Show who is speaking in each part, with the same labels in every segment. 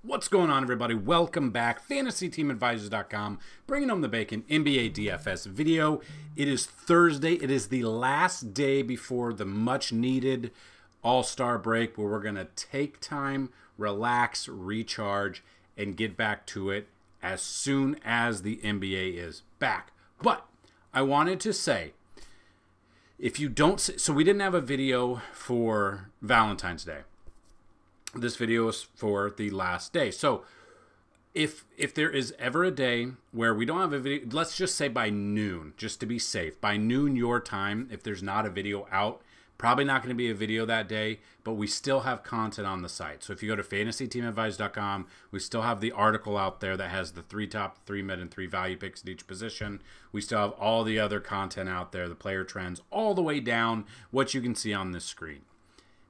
Speaker 1: What's going on, everybody? Welcome back. FantasyTeamAdvisors.com, bringing home the bacon, NBA DFS video. It is Thursday. It is the last day before the much-needed All-Star break, where we're going to take time, relax, recharge, and get back to it as soon as the NBA is back. But I wanted to say, if you don't... So we didn't have a video for Valentine's Day. This video is for the last day. So if there is ever a day where we don't have a video, let's just say by noon, just to be safe. By noon your time, if there's not a video out, probably not going to be a video that day, but we still have content on the site. So if you go to FantasyTeamAdvisors.com, we still have the article out there that has the 3 top, 3 mid, and 3 value picks at each position. We still have all the other content out there, the player trends, all the way down, what you can see on this screen.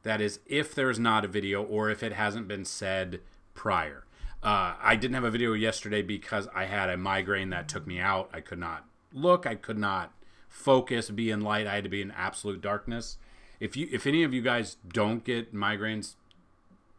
Speaker 1: That is, if there's not a video or if it hasn't been said prior. I didn't have a video yesterday because I had a migraine that took me out. I could not look. I could not focus, be in light. I had to be in absolute darkness. If any of you guys don't get migraines,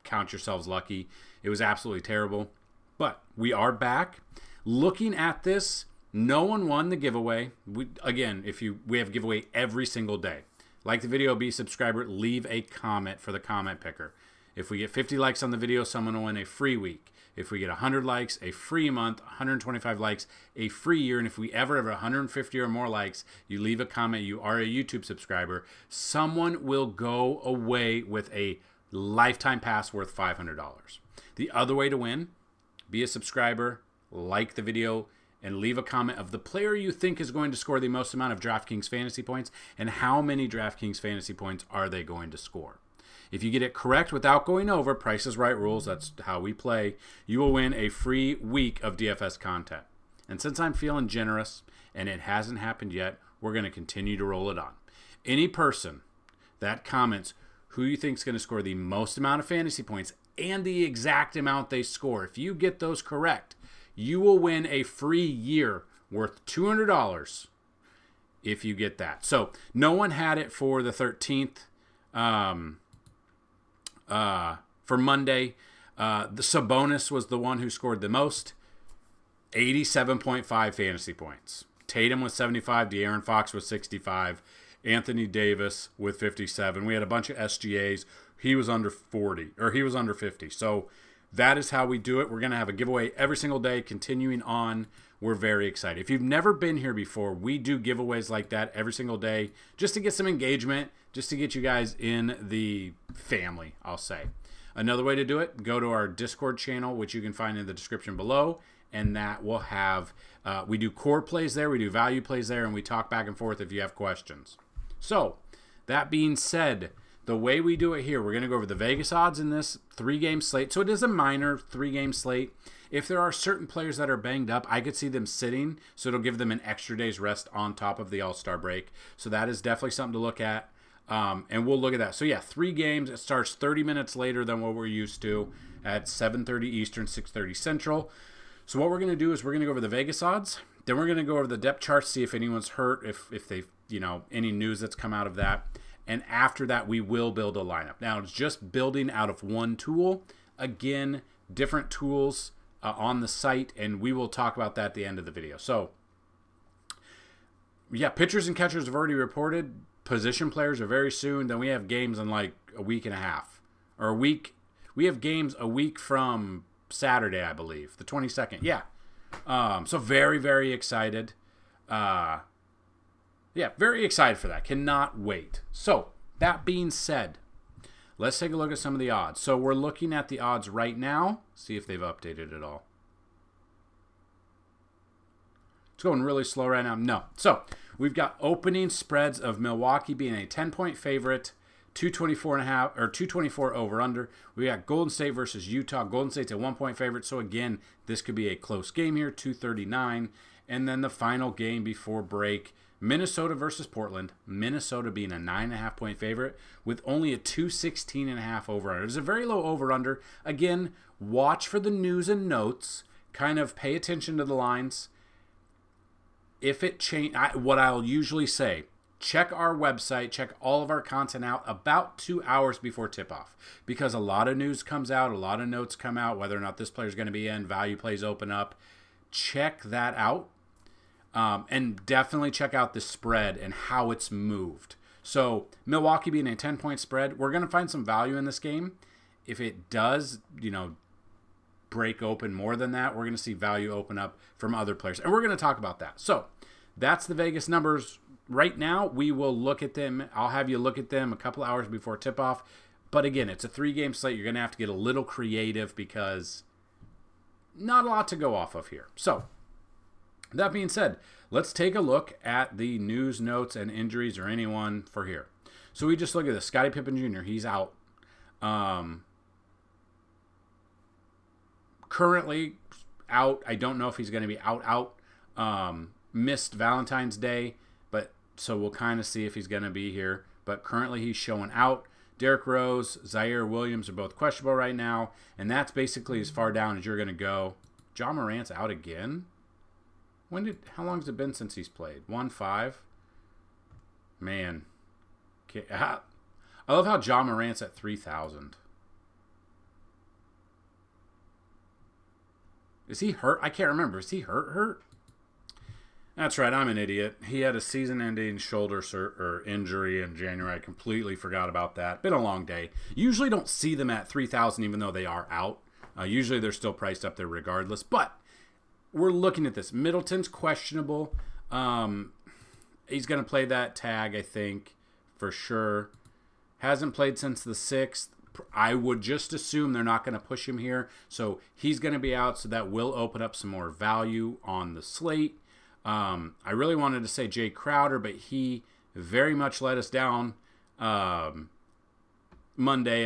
Speaker 1: count yourselves lucky. It was absolutely terrible. But we are back. Looking at this, no one won the giveaway. We have giveaway every single day. Like the video, be a subscriber, leave a comment for the comment picker. If we get 50 likes on the video, someone will win a free week. If we get 100 likes, a free month, 125 likes, a free year. And if we ever have 150 or more likes, you leave a comment, you are a YouTube subscriber, someone will go away with a lifetime pass worth $500. The other way to win, be a subscriber, like the video, and leave a comment of the player you think is going to score the most amount of DraftKings fantasy points and how many DraftKings fantasy points are they going to score. If you get it correct without going over, Price is Right rules, that's how we play, you will win a free week of DFS content. And since I'm feeling generous and it hasn't happened yet, we're going to continue to roll it on. Any person that comments who you think is going to score the most amount of fantasy points and the exact amount they score, if you get those correct, you will win a free year worth $200 if you get that. So no one had it for the 13th. For Monday, the Sabonis was the one who scored the most, 87.5 fantasy points. Tatum with 75, De'Aaron Fox with 65, Anthony Davis with 57. We had a bunch of SGAs. He was under 40, or he was under 50. So that is how we do it. We're going to have a giveaway every single day, continuing on. We're very excited. If you've never been here before, we do giveaways like that every single day just to get some engagement, just to get you guys in the family, I'll say. Another way to do it, go to our Discord channel, which you can find in the description below, and that will have, we do core plays there, we do value plays there, and we talk back and forth if you have questions. So, that being said, the way we do it here, we're going to go over the Vegas odds in this 3-game slate. So it is a minor 3-game slate. If there are certain players that are banged up, I could see them sitting, so it'll give them an extra day's rest on top of the All-Star break. So that is definitely something to look at, and we'll look at that. So yeah, 3 games. It starts 30 minutes later than what we're used to at 7:30 Eastern, 6:30 Central. So what we're going to do is we're going to go over the Vegas odds. Then we're going to go over the depth chart, see if anyone's hurt, if they, any news that's come out of that. And after that, we will build a lineup. Now, it's just building out of one tool. Again, different tools on the site, and we will talk about that at the end of the video. So, yeah, pitchers and catchers have already reported. Position players are very soon. Then we have games in like a week and a half. Or a week. We have games a week from Saturday, I believe. The 22nd. Yeah. So very, very excited. Yeah, very excited for that. Cannot wait. So, that being said, let's take a look at some of the odds. So, we're looking at the odds right now. See if they've updated it all. It's going really slow right now. No. So, we've got opening spreads of Milwaukee being a 10-point favorite, 224.5 or 224 over under. We got Golden State versus Utah. Golden State's a 1-point favorite. So, again, this could be a close game here, 239. And then the final game before break, Minnesota versus Portland. Minnesota being a 9.5-point favorite with only a 216.5 over-under. It's a very low over-under. Again, watch for the news and notes. Kind of pay attention to the lines. If it change, what I'll usually say, check our website, check all of our content out about 2 hours before tip-off, because a lot of news comes out, a lot of notes come out, whether or not this player is going to be in, value plays open up. Check that out, and definitely check out the spread and how it's moved. So Milwaukee being a 10-point spread, we're going to find some value in this game. If it does, break open more than that, we're going to see value open up from other players, and we're going to talk about that. So that's the Vegas numbers. Right now, we will look at them. I'll have you look at them a couple hours before tip-off. But again, it's a 3-game slate. You're going to have to get a little creative because not a lot to go off of here. So that being said, let's take a look at the news, notes, and injuries or anyone for here. So we just look at this. Scottie Pippen Jr., he's out. Currently out. I don't know if he's going to be out. Missed Valentine's Day. So we'll kind of see if he's going to be here. But currently he's showing out. Derrick Rose, Zaire Williams are both questionable right now. And that's basically as far down as you're going to go. Ja Morant's out again? How long has it been since he's played? 1-5? Man. I love how Ja Morant's at 3,000. Is he hurt? I can't remember. Is he hurt? That's right, I'm an idiot. He had a season-ending shoulder injury in January. I completely forgot about that. Been a long day. Usually don't see them at 3,000 even though they are out. Usually they're still priced up there regardless. But we're looking at this. Middleton's questionable. He's going to play that tag, I think, for sure. Hasn't played since the 6th. I would just assume they're not going to push him here. So he's going to be out, so that will open up some more value on the slate. I really wanted to say Jay Crowder, but he very much let us down Monday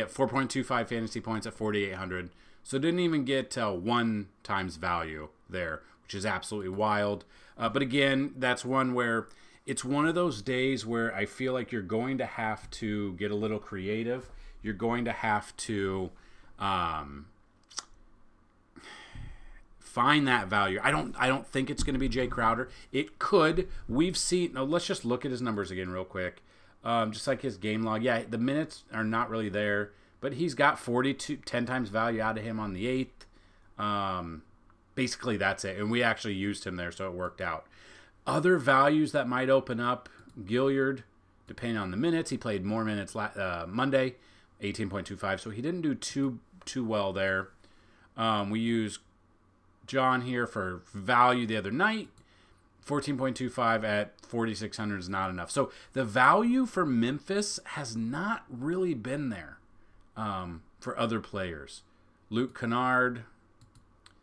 Speaker 1: at 4.25 fantasy points at 4,800. So didn't even get 1 times value there, which is absolutely wild. But again, that's one where it's one of those days where I feel like you're going to have to get a little creative. You're going to have to find that value. I don't think it's going to be Jay Crowder. It could. We've seen. Now let's just look at his numbers again real quick. Just like his game log. Yeah, the minutes are not really there, but he's got 10 times value out of him on the 8th. Basically, that's it. And we actually used him there, so it worked out. Other values that might open up: Gilliard, depending on the minutes. He played more minutes Monday, 18.25. So he didn't do too well there. We use John here for value the other night. 14.25 at 4,600 is not enough. So the value for Memphis has not really been there for other players. Luke Kennard,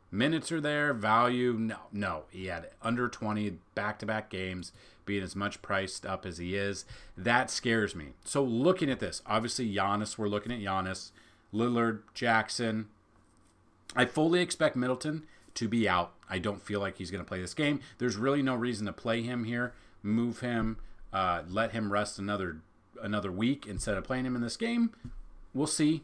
Speaker 1: minutes are there. Value, no. He had under 20 back-to-back games, being as much priced up as he is. That scares me. So looking at this, obviously Giannis, we're looking at Giannis, Lillard, Jackson. I fully expect Middleton to be out. I don't feel like he's going to play this game. There's really no reason to play him here. Move him, let him rest another week instead of playing him in this game. We'll see.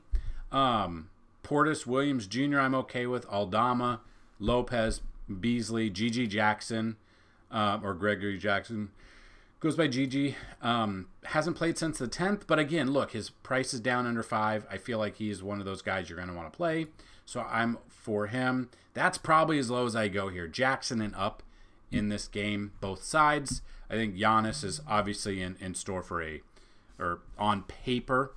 Speaker 1: Portis, Williams Jr. I'm okay with. Aldama, Lopez, Beasley, Gigi Jackson, or Gregory Jackson. Goes by Gigi. Hasn't played since the 10th, but again, look, his price is down under 5. I feel like he's one of those guys you're going to want to play. So I'm for him. That's probably as low as I go here. Jackson and up in this game, both sides. I think Giannis is obviously in store for or on paper,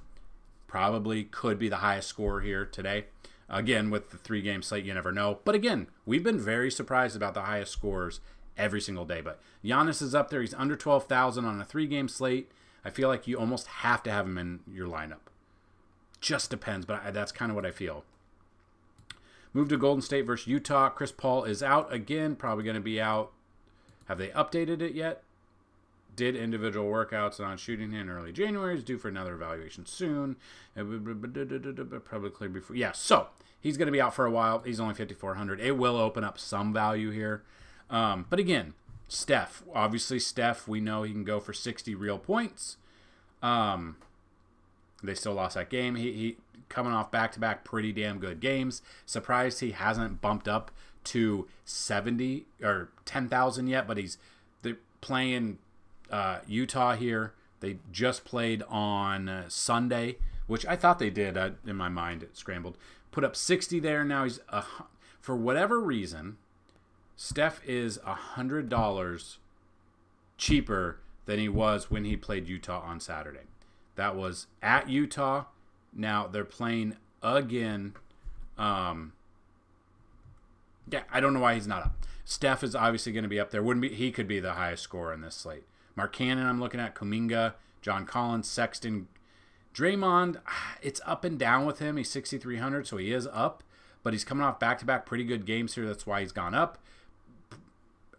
Speaker 1: probably could be the highest scorer here today. Again, with the 3-game slate, you never know. But again, we've been very surprised about the highest scorers every single day. But Giannis is up there. He's under 12,000 on a 3-game slate. I feel like you almost have to have him in your lineup. Just depends, but that's kind of what I feel. Move to Golden State versus Utah. Chris Paul is out again. Probably going to be out. Have they updated it yet? Did individual workouts on shooting in early January. Is due for another evaluation soon. Probably clear before. Yeah, so he's going to be out for a while. He's only 5,400. It will open up some value here. But again, Steph. Obviously, Steph, we know he can go for 60 real points. They still lost that game. He coming off back-to-back pretty damn good games. Surprised he hasn't bumped up to 70 or 10,000 yet, but they're playing
Speaker 2: Utah here. They just played on Sunday, which I thought they did. In my mind, it scrambled. Put up 60 there. Now he's, for whatever reason, Steph is $100 cheaper than he was when he played Utah on Saturday. That was at Utah. Now they're playing again. Yeah, I don't know why he's not up. Steph is obviously going to be up there. He could be the highest scorer in this slate. Mark Cannon, I'm looking at Kuminga, John Collins, Sexton, Draymond. It's up and down with him. He's 6,300, so he is up, but he's coming off back-to-back pretty good games here. That's why he's gone up.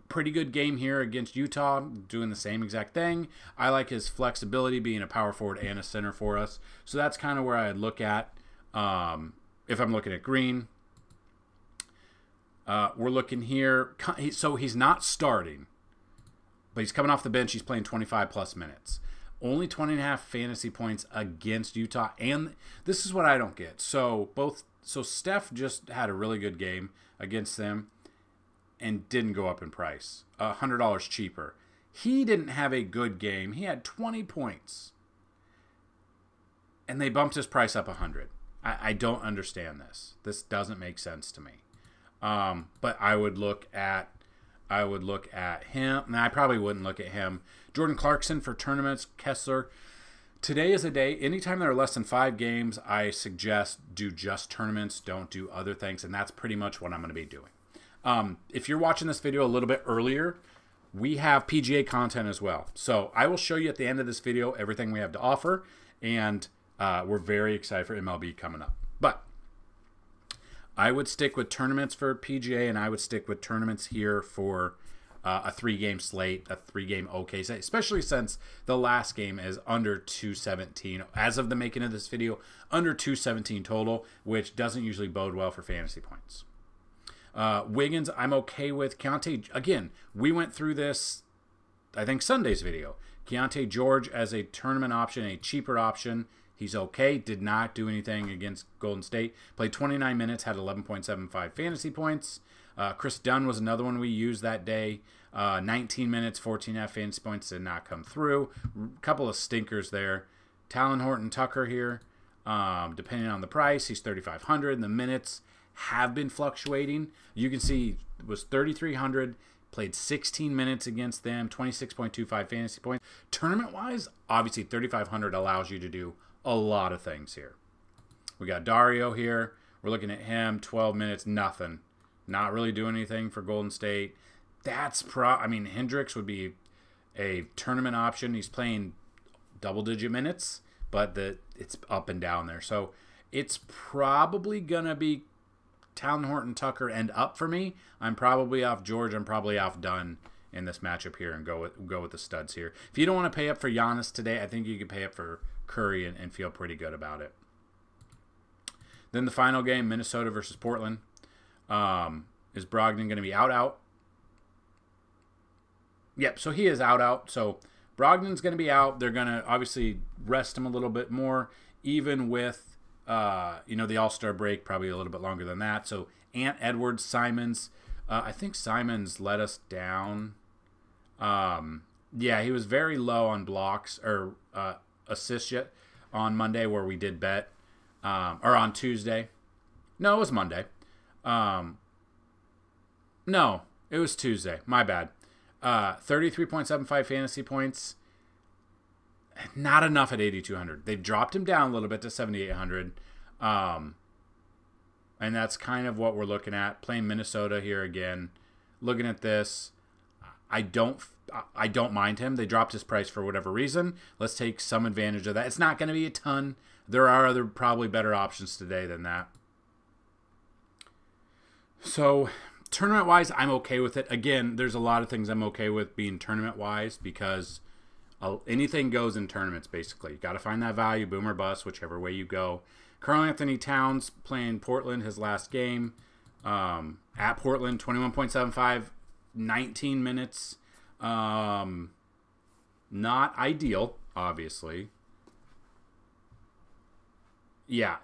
Speaker 2: Pretty good game here against Utah, doing the same exact thing. I like his flexibility, being a power forward and a center for us. So that's kind of where I'd look at if I'm looking at Green. We're looking here. So he's not starting, but he's coming off the bench. He's playing 25-plus minutes. Only 20.5 fantasy points against Utah. And this is what I don't get. So Steph just had a really good game against them and didn't go up in price. $100 cheaper. He didn't have a good game. He had 20 points. And they bumped his price up 100. I don't understand this. This doesn't make sense to me. But I would look at him. Now, I probably wouldn't look at him. Jordan Clarkson for tournaments. Kessler. Today is a day. Anytime there are less than 5 games, I suggest do just tournaments. Don't do other things. And that's pretty much what I'm going to be doing. If you're watching this video a little bit earlier, we have PGA content as well. So I will show you at the end of this video everything we have to offer. And we're very excited for MLB coming up. But I would stick with tournaments for PGA, and I would stick with tournaments here for a 3-game slate, a 3-game OK slate, especially since the last game is under 217. As of the making of this video, under 217 total, which doesn't usually bode well for fantasy points. Wiggins, I'm okay with. Keontae, again, we went through this, I think, Sunday's video. Keontae George as a tournament option, a cheaper option. He's okay. Did not do anything against Golden State. Played 29 minutes, had 11.75 fantasy points. Chris Dunn was another one we used that day. 19 minutes, 14.5 fantasy points, did not come through. Couple of stinkers there. Talon Horton Tucker here. Depending on the price, he's 3,500. The minutes have been fluctuating. You can see it was 3,300. Played 16 minutes against them. 26.25 fantasy points. Tournament-wise, obviously 3,500 allows you to do a lot of things here. We got Dario here. We're looking at him. 12 minutes, nothing. Not really doing anything for Golden State. That's I mean, Hendricks would be a tournament option. He's playing double-digit minutes, but it's up and down there. So it's probably going to be Talon Horton Tucker and up for me. I'm probably off George. I'm probably off Dunn in this matchup here and go with the studs here. If you don't want to pay up for Giannis today, I think you can pay up for Curry and feel pretty good about it. Then the final game, Minnesota versus Portland. Is Brogdon going to be out? Yep, so he is out. So Brogdon's going to be out. They're going to obviously rest him a little bit more, even with the All-Star break, probably a little bit longer than that. So Ant Edwards, Simons. I think Simons let us down. Yeah, he was very low on blocks or assists yet on Monday where we did bet. Or on Tuesday. No, it was Monday. No, it was Tuesday. My bad. 33.75 fantasy points. Not enough at 8,200. They've dropped him down a little bit to 7,800. And that's kind of what we're looking at. Playing Minnesota here again. Looking at this, I don't mind him. They dropped his price for whatever reason. Let's take some advantage of that. It's not going to be a ton. There are other probably better options today than that. So tournament-wise, I'm okay with it. Again, there's a lot of things I'm okay with being tournament-wise because anything goes in tournaments, basically. You got to find that value, boom or bust, whichever way you go. Karl Anthony Towns playing Portland, his last game. At Portland, 21.75, 19 minutes. Not ideal, obviously. Yeah,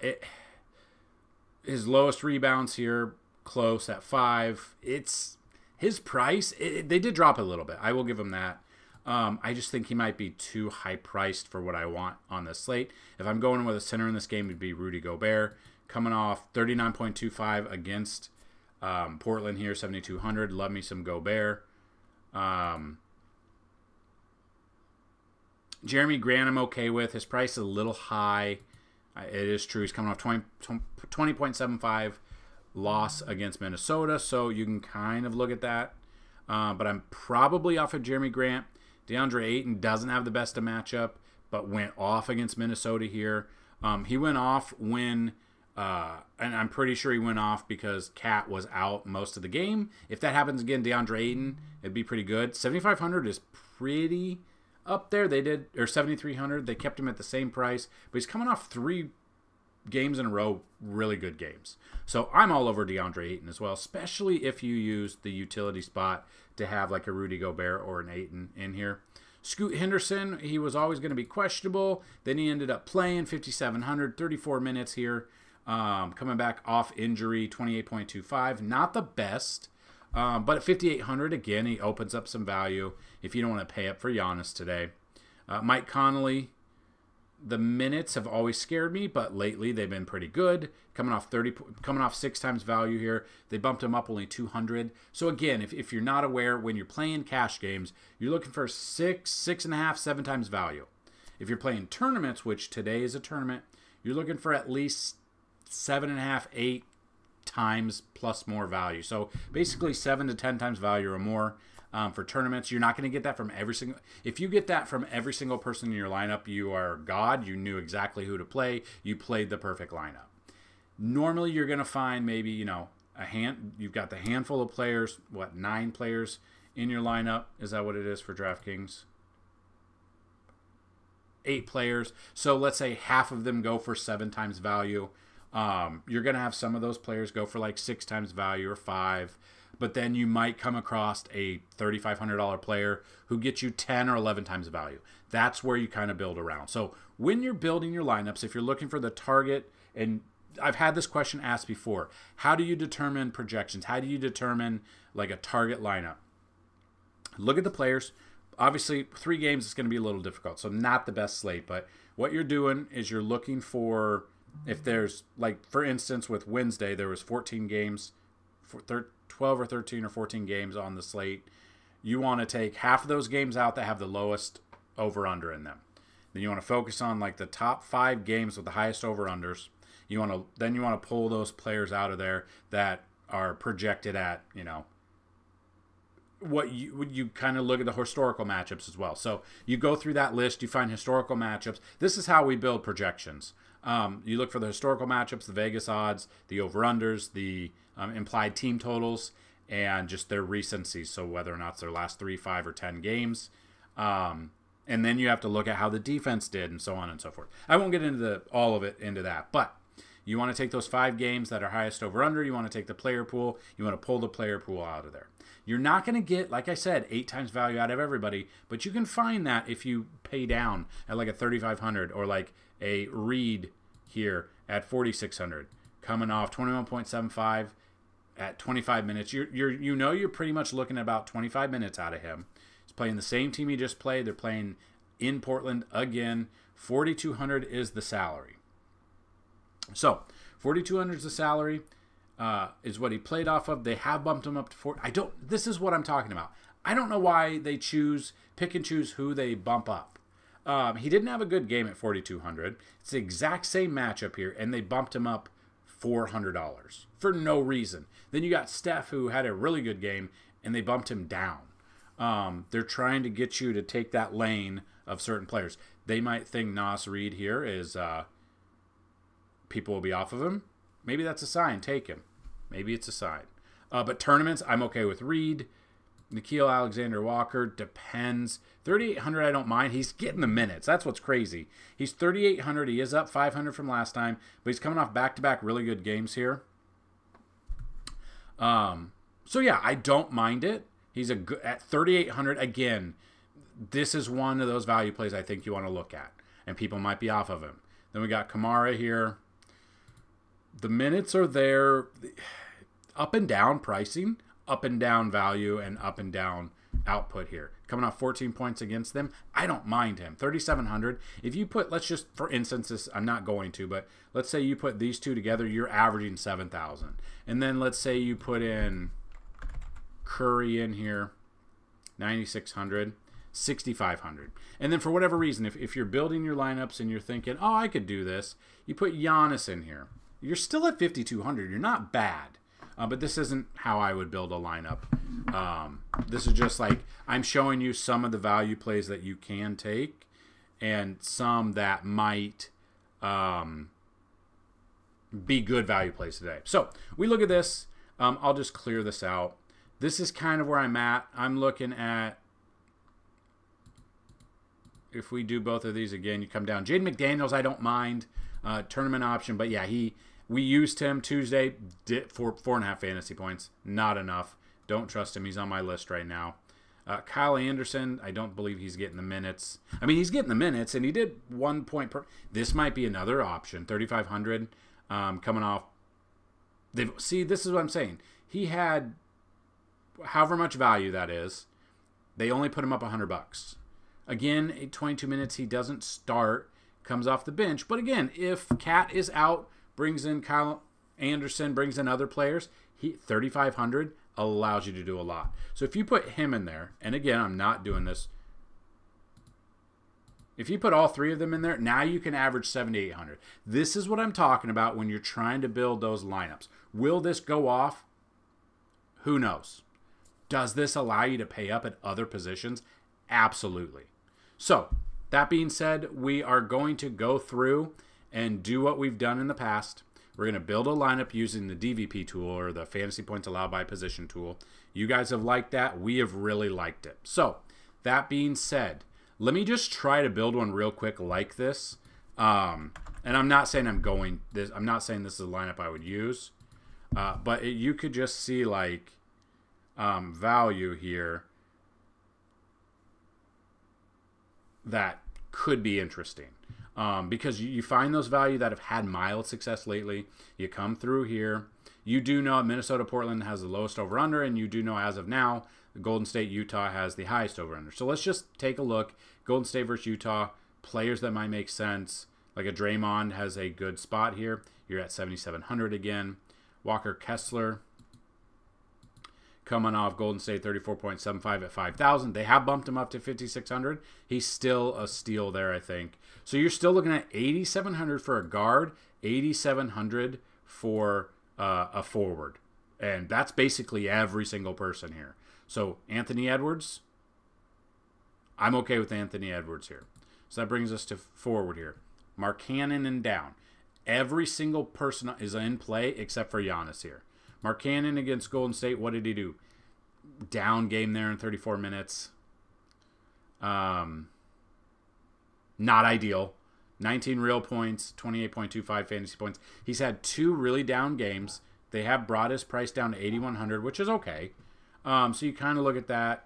Speaker 2: his lowest rebounds here, close at 5. It's his price. They did drop a little bit. I will give him that. I just think he might be too high priced for what I want on this slate. If I'm going with a center in this game, it'd be Rudy Gobert, coming off 39.25 against Portland here, 7,200. Love me some Gobert. Jeremy Grant I'm okay with. His price is a little high. It is true. He's coming off 20.75 loss against Minnesota, so you can kind of look at that. But I'm probably off of Jeremy Grant. DeAndre Ayton doesn't have the best of matchup, but went off against Minnesota here. He went off when, and I'm pretty sure he went off because Cat was out most of the game. If that happens again, DeAndre Ayton, it'd be pretty good. 7,500 is pretty up there. They did, or 7,300. They kept him at the same price, but he's coming off 3 games in a row, really good games. So I'm all over DeAndre Ayton as well, especially if you use the utility spot to have like a Rudy Gobert or an Ayton in here. Scoot Henderson, he was always going to be questionable. Then he ended up playing 5,700, 34 minutes here. Coming back off injury, 28.25. Not the best, but at 5,800, again, he opens up some value if you don't want to pay up for Giannis today. Mike Conley, the minutes have always scared me, but lately they've been pretty good. Coming off 6 times value here. They bumped him up only 200. So again, if you're not aware, when you're playing cash games, you're looking for 6, 6.5, 7 times value. If you're playing tournaments, which today is a tournament, you're looking for at least 7.5, 8 times plus more value. So basically 7 to 10 times value or more. For tournaments, you're not going to get that from every single. If you get that from every single person in your lineup, you are God. You knew exactly who to play. You played the perfect lineup. Normally, you're going to find maybe you've got the handful of players. 9 players in your lineup? Is that what it is for DraftKings? 8 players. So let's say half of them go for 7 times value. You're going to have some of those players go for like 6 times value or 5. But then you might come across a $3,500 player who gets you 10 or 11 times value. That's where you kind of build around. So when you're building your lineups, if you're looking for the target, and I've had this question asked before, how do you determine projections? How do you determine like a target lineup? Look at the players. Obviously, 3 games is going to be a little difficult, so not the best slate. But what you're doing is you're looking for, if there's, like, for instance, with Wednesday, there was 14 games, 12 or 13 or 14 games on the slate. You want to take half of those games out that have the lowest over-under in them. Then you want to focus on, like, the top 5 games with the highest over-unders. Then you want to pull those players out of there that are projected at, what you kind of look at the historical matchups as well. So you go through that list, you find historical matchups. This is how we build projections. You look for the historical matchups, the Vegas odds, the over-unders, the implied team totals, and just their recency. So whether or not it's their last 3, 5, or 10 games. And then you have to look at how the defense did and so on and so forth. I won't get into all of it into that, but you want to take those 5 games that are highest over-under. You want to take the player pool. You want to pull the player pool out of there. You're not going to get, like I said, 8 times value out of everybody, but you can find that if you pay down at like a 3,500 or like a Reed here at 4,600, coming off 21.75 at 25 minutes. You're pretty much looking at about 25 minutes out of him. He's playing the same team he just played. They're playing in Portland again. 4,200 is the salary. So 4,200 is the salary. Is what he played off of. They have bumped him up to 4. This is what I'm talking about. I don't know why they pick and choose who they bump up. He didn't have a good game at 4,200. It's the exact same matchup here, and they bumped him up $400 for no reason. Then you got Steph, who had a really good game, and they bumped him down. They're trying to get you to take that lane of certain players. They might think Nas Reed here is people will be off of him. Maybe that's a sign. Take him. Maybe it's a sign. But tournaments, I'm okay with Reed. Nickeil Alexander-Walker, depends. 3,800, I don't mind. He's getting the minutes. That's what's crazy. He's 3,800. He is up 500 from last time, but he's coming off back-to-back really good games here. So, yeah, I don't mind it. He's at 3,800. Again, this is one of those value plays I think you want to look at, and people might be off of him. Then we got Kamara here. The minutes are there, up and down pricing, up and down value, and up and down output here. Coming off 14 points against them, I don't mind him. 3,700. If you put, let's just, for instance, this, I'm not going to, but let's say you put these two together, you're averaging 7,000. And then let's say you put in Curry in here, 9,600. 6,500. And then for whatever reason, if you're building your lineups and you're thinking, oh, I could do this, you put Giannis in here. You're still at 5,200. You're not bad. But this isn't how I would build a lineup. This is just like I'm showing you some of the value plays that you can take and some that might be good value plays today. So we look at this. I'll just clear this out. This is kind of where I'm at. I'm looking at, if we do both of these again, you come down. Jaden McDaniels, I don't mind. Tournament option, but yeah, we used him Tuesday for 4.5 fantasy points. Not enough. Don't trust him. He's on my list right now. Kyle Anderson, I don't believe he's getting the minutes. I mean, he's getting the minutes, and he did 1 point per. This might be another option. 3,500 coming off. See, this is what I'm saying. He had however much value that is. They only put him up $100. Again, at 22 minutes, he doesn't start, comes off the bench. But again, if Cat is out, brings in Kyle Anderson, brings in other players, 3,500 allows you to do a lot. So if you put him in there, and again, I'm not doing this. If you put all three of them in there, now you can average 7,800. This is what I'm talking about when you're trying to build those lineups. Will this go off? Who knows? Does this allow you to pay up at other positions? Absolutely. So, that being said, we are going to go through and do what we've done in the past. We're going to build a lineup using the DVP tool, or the Fantasy Points Allowed by Position tool. You guys have liked that. We have really liked it. So, that being said, let me just try to build one real quick like this. And I'm not saying I'm not saying this is a lineup I would use. But you could just see like value here that could be interesting, because you find those value that have had mild success lately. You come through here. You do know Minnesota, Portland has the lowest over-under, and you do know as of now, the Golden State, Utah has the highest over-under. So let's just take a look. Golden State versus Utah, players that might make sense. Like a Draymond has a good spot here. You're at 7,700 again. Walker Kessler, coming off Golden State 34.75 at 5,000. They have bumped him up to 5,600. He's still a steal there, I think. So you're still looking at 8,700 for a guard, 8,700 for a forward. And that's basically every single person here. So Anthony Edwards, I'm okay with Anthony Edwards here. So that brings us to forward here. Mark Cannon and down. Every single person is in play except for Giannis here. Mark Cannon against Golden State, what did he do? Down game there in 34 minutes. Not ideal. 19 real points, 28.25 fantasy points. He's had 2 really down games. They have brought his price down to 8,100, which is okay. So you kind of look at that,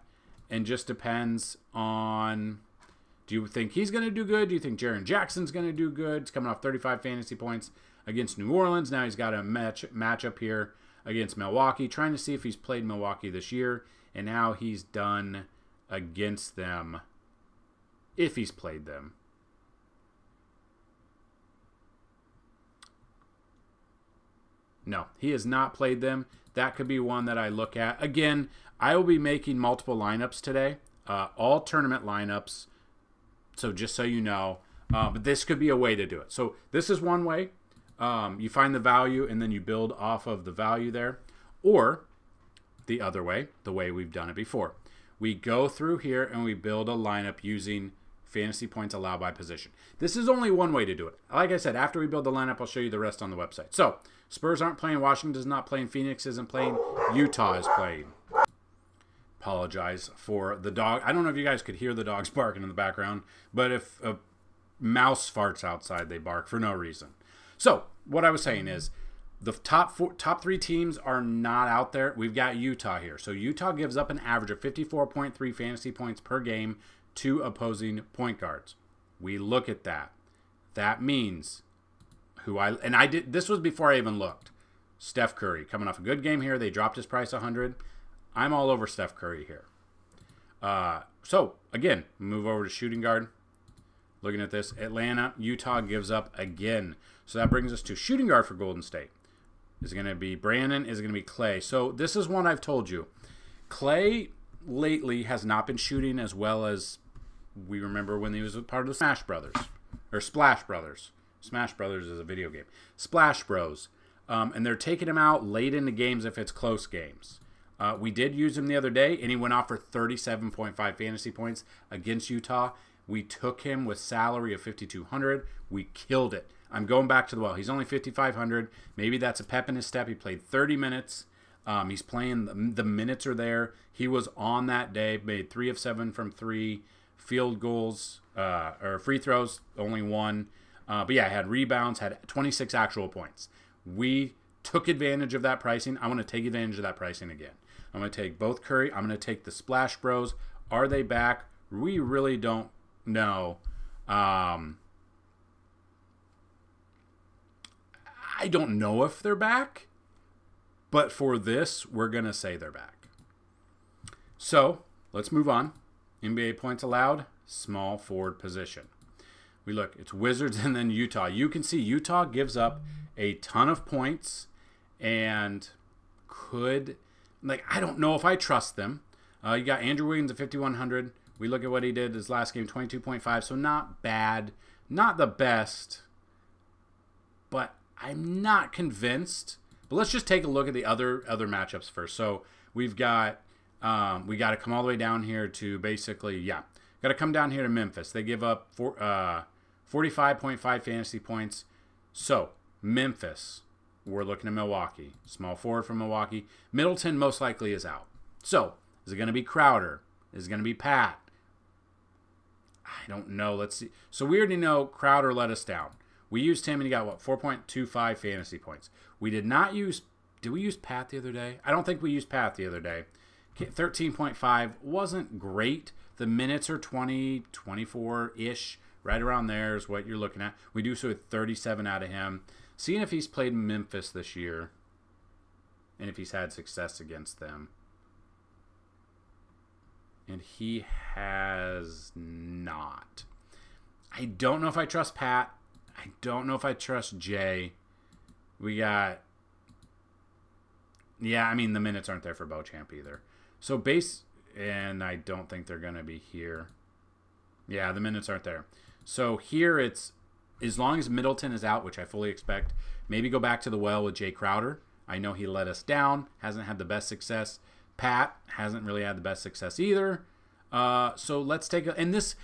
Speaker 2: and just depends on, do you think he's going to do good? Do you think Jaren Jackson's going to do good? It's coming off 35 fantasy points against New Orleans. Now he's got a matchup here against Milwaukee, trying to see if he's played Milwaukee this year, and now he's done against them if he's played them. No, he has not played them. That could be one that I look at. Again, I will be making multiple lineups today, all tournament lineups, so just so you know. But this could be a way to do it. So this is one way. You find the value, and then you build off of the value there. Or the other way, the way we've done it before. We go through here, and we build a lineup using Fantasy Points Allowed by Position. This is only one way to do it. Like I said, after we build the lineup, I'll show you the rest on the website. So, Spurs aren't playing, Washington's not playing, Phoenix isn't playing, Utah is playing. Apologize for the dog. I don't know if you guys could hear the dogs barking in the background, but if a mouse farts outside, they bark for no reason. So, what I was saying is, the top 3 teams are not out there. We've got Utah here. So, Utah gives up an average of 54.3 fantasy points per game to opposing point guards. We look at that. That means this was before I even looked. Steph Curry coming off a good game here. They dropped his price 100. I'm all over Steph Curry here. So, again, move over to shooting guard. Looking at this, Atlanta, Utah gives up again. So that brings us to shooting guard for Golden State. Is it going to be Brandon? Is it going to be Clay? So this is one I've told you. Clay lately has not been shooting as well as we remember when he was part of the Smash Brothers. Or Splash Brothers. Smash Brothers is a video game. Splash Bros. And they're taking him out late in the games if it's close games. We did use him the other day, and he went off for 37.5 fantasy points against Utah. We took him with salary of $5,200. We killed it. I'm going back to the well. He's only $5,500. Maybe that's a pep in his step. He played 30 minutes. He's playing. The minutes are there. He was on that day. Made 3 of 7 from 3. Field goals or free throws, only 1. But yeah, had rebounds. Had 26 actual points. We took advantage of that pricing. I want to take advantage of that pricing again. I'm going to take both Curry. I'm going to take the Splash Bros. Are they back? We really don't know. I don't know if they're back, but for this, we're going to say they're back. So let's move on. NBA points allowed, small forward position. We look, it's Wizards and then Utah. You can see Utah gives up a ton of points and I don't know if I trust them. You got Andrew Wiggins at 5,100. We look at what he did his last game, 22.5. So not bad. Not the best. But I'm not convinced. But let's just take a look at the other matchups first. So we've got we got to come all the way down here to basically, got to come down here to Memphis. They give up 45.5 fantasy points. So Memphis, we're looking at Milwaukee. Small forward from Milwaukee. Middleton most likely is out. So is it going to be Crowder? Is it going to be Pat? I don't know. Let's see. So we already know Crowder let us down. We used him and he got, 4.25 fantasy points. We did not use, did we use Pat the other day? I don't think we used Pat the other day. 13.5 wasn't great. The minutes are 20, 24-ish. Right around there is what you're looking at. We do so with 37 out of him. Seeing if he's played Memphis this year and if he's had success against them. And he has not. I don't know if I trust Pat. I don't know if I trust Jay. We got... Yeah, I mean, the minutes aren't there for Beauchamp either. So base... And I don't think they're going to be here. Yeah, the minutes aren't there. So here it's... As long as Middleton is out, which I fully expect, maybe go back to the well with Jay Crowder. I know he let us down. Hasn't had the best success. Pat hasn't really had the best success either. So let's take a... And this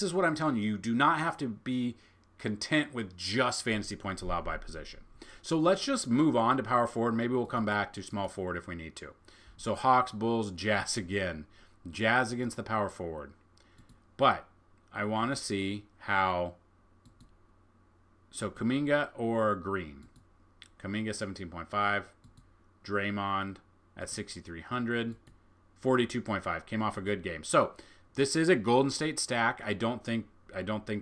Speaker 2: is what I'm telling you. You do not have to be content with just fantasy points allowed by position. So let's just move on to power forward. Maybe we'll come back to small forward if we need to. So Hawks, Bulls, Jazz again. Jazz against the power forward. But I want to see how... So Kuminga or Green. Kuminga 17.5. Draymond at 6,300. 42.5. Came off a good game. So this is a Golden State stack. I don't think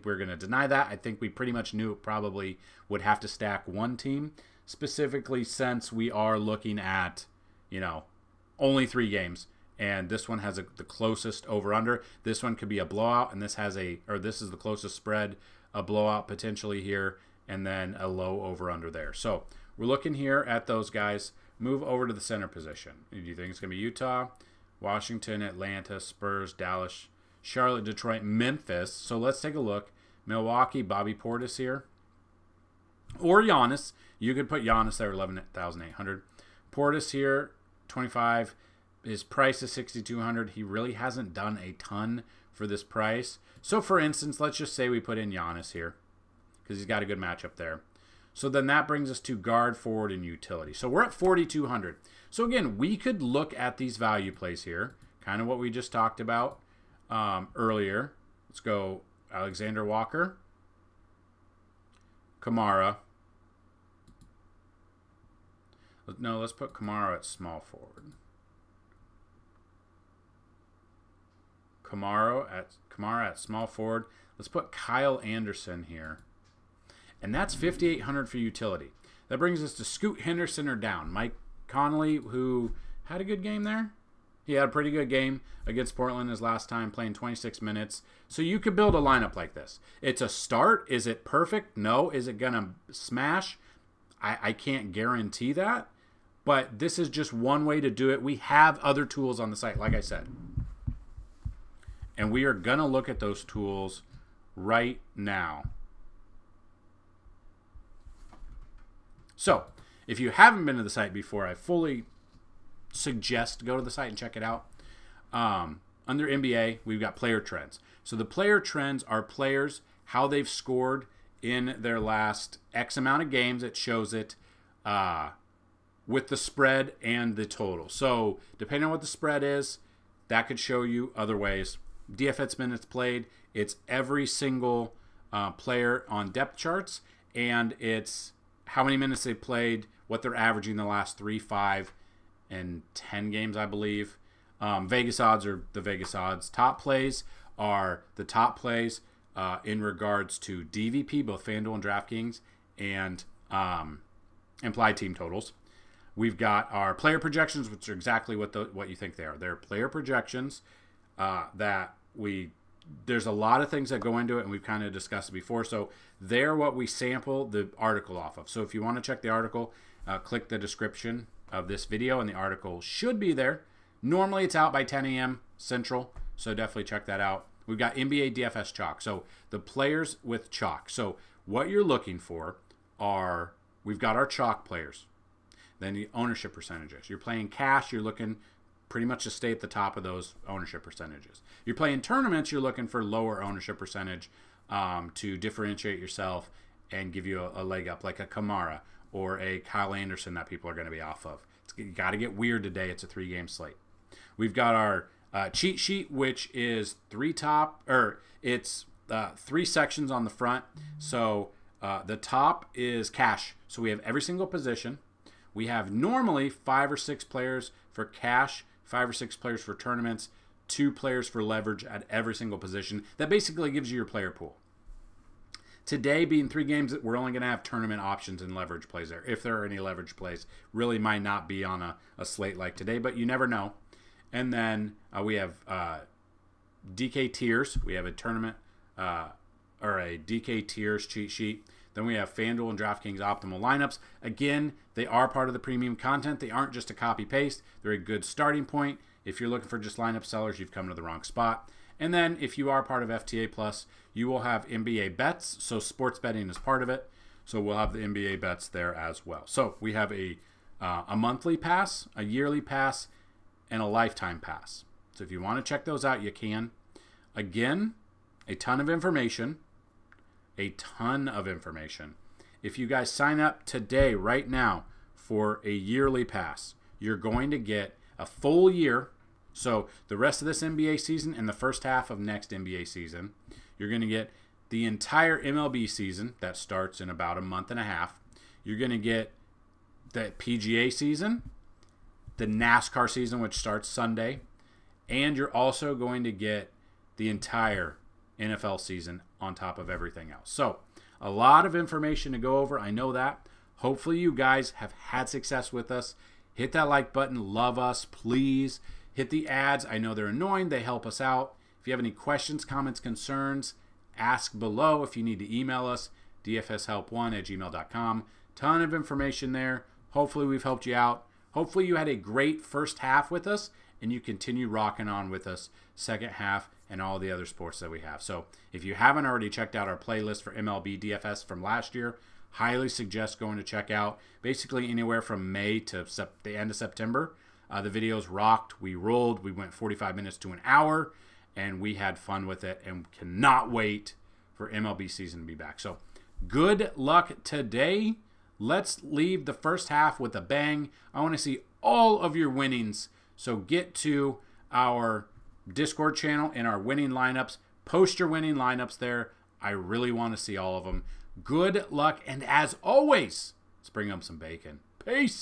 Speaker 2: we're going to deny that. I think we pretty much knew it probably would have to stack one team, specifically since we are looking at, only 3 games. And this one has the closest over-under. This one could be a blowout, and this is the closest spread, a blowout potentially here, and then a low over-under there. So we're looking here at those guys. Move over to the center position. Do you think it's going to be Utah, Washington, Atlanta, Spurs, Dallas, Charlotte, Detroit, Memphis? So let's take a look. Milwaukee, Bobby Portis here. Or Giannis. You could put Giannis there, 11,800. Portis here, 25. His price is 6,200. He really hasn't done a ton for this price. So, for instance, let's just say we put in Giannis here because he's got a good matchup there. So then that brings us to guard, forward, and utility. So we're at 4,200. So again, we could look at these value plays here, kind of what we just talked about earlier. Let's go Alexander Walker, Kamara. No, let's put Kamara at small forward. Kamara at small forward. Let's put Kyle Anderson here. And that's 5,800 for utility. That brings us to Scoot Henderson or down. Mike Conley, who had a good game there. He had a pretty good game against Portland his last time, playing 26 minutes. So you could build a lineup like this. It's a start. Is it perfect? No. Is it going to smash? I can't guarantee that. But this is just one way to do it. We have other tools on the site, like I said. And we are going to look at those tools right now. So, if you haven't been to the site before, I fully suggest go to the site and check it out. Under NBA, we've got player trends. So the player trends are players, how they've scored in their last X amount of games. It shows it with the spread and the total. So depending on what the spread is, that could show you other ways. DFS minutes played, it's every single player on depth charts, and it's how many minutes they played, what they're averaging the last 3, 5, and 10 games, I believe. Vegas odds are the Vegas odds. Top plays are the top plays in regards to DVP, both Fanduel and DraftKings, and implied team totals. We've got our player projections, which are exactly what you think they are. They're player projections there's a lot of things that go into it, and we've kind of discussed it before. So they're what we sample the article off of. So if you want to check the article, click the description of this video, and the article should be there. Normally it's out by 10 a.m. Central, so definitely check that out. We've got NBA DFS chalk, so the players with chalk. So what you're looking for are, we've got our chalk players, then the ownership percentages. You're playing cash, you're looking pretty much to stay at the top of those ownership percentages. You're playing tournaments, you're looking for lower ownership percentage to differentiate yourself and give you a leg up, like a Kamara or a Kyle Anderson that people are going to be off of. You got to get weird today. It's a 3-game slate. We've got our cheat sheet, which is 3 sections on the front. So the top is cash. So we have every single position. We have normally 5 or 6 players for cash, 5 or 6 players for tournaments, 2 players for leverage at every single position. That basically gives you your player pool. Today, being 3 games, we're only going to have tournament options and leverage plays there. If there are any leverage plays, really might not be on a slate like today, but you never know. And then we have DK tiers. We have a tournament or a DK tiers cheat sheet. Then we have FanDuel and DraftKings optimal lineups. Again, they are part of the premium content. They aren't just a copy paste. They're a good starting point. If you're looking for just lineup sellers, you've come to the wrong spot. And then if you are part of FTA Plus, you will have NBA bets. So sports betting is part of it. So we'll have the NBA bets there as well. So we have a monthly pass, a yearly pass, and a lifetime pass. So if you want to check those out, you can. Again, a ton of information. A ton of information. If you guys sign up today, right now, for a yearly pass, you're going to get a full year. So the rest of this NBA season and the first half of next NBA season, you're going to get the entire MLB season that starts in about a month and a half. You're going to get the PGA season, the NASCAR season, which starts Sunday, and you're also going to get the entire NFL season on top of everything else. So a lot of information to go over. I know that. Hopefully you guys have had success with us. Hit that like button. Love us. Please hit the ads. I know they're annoying. They help us out. If you have any questions, comments, concerns, ask below. If you need to email us, dfshelp1@gmail.com. Ton of information there. Hopefully we've helped you out. Hopefully you had a great first half with us and you continue rocking on with us second half and all the other sports that we have. So if you haven't already checked out our playlist for MLB DFS from last year, highly suggest going to check out basically anywhere from May to the end of September. The videos rocked. We rolled. We went 45 minutes to an hour, and we had fun with it and cannot wait for MLB season to be back. So good luck today. Let's leave the first half with a bang. I want to see all of your winnings. So get to our Discord channel and our winning lineups. Post your winning lineups there. I really want to see all of them. Good luck, and as always, let's bring up some bacon. Peace.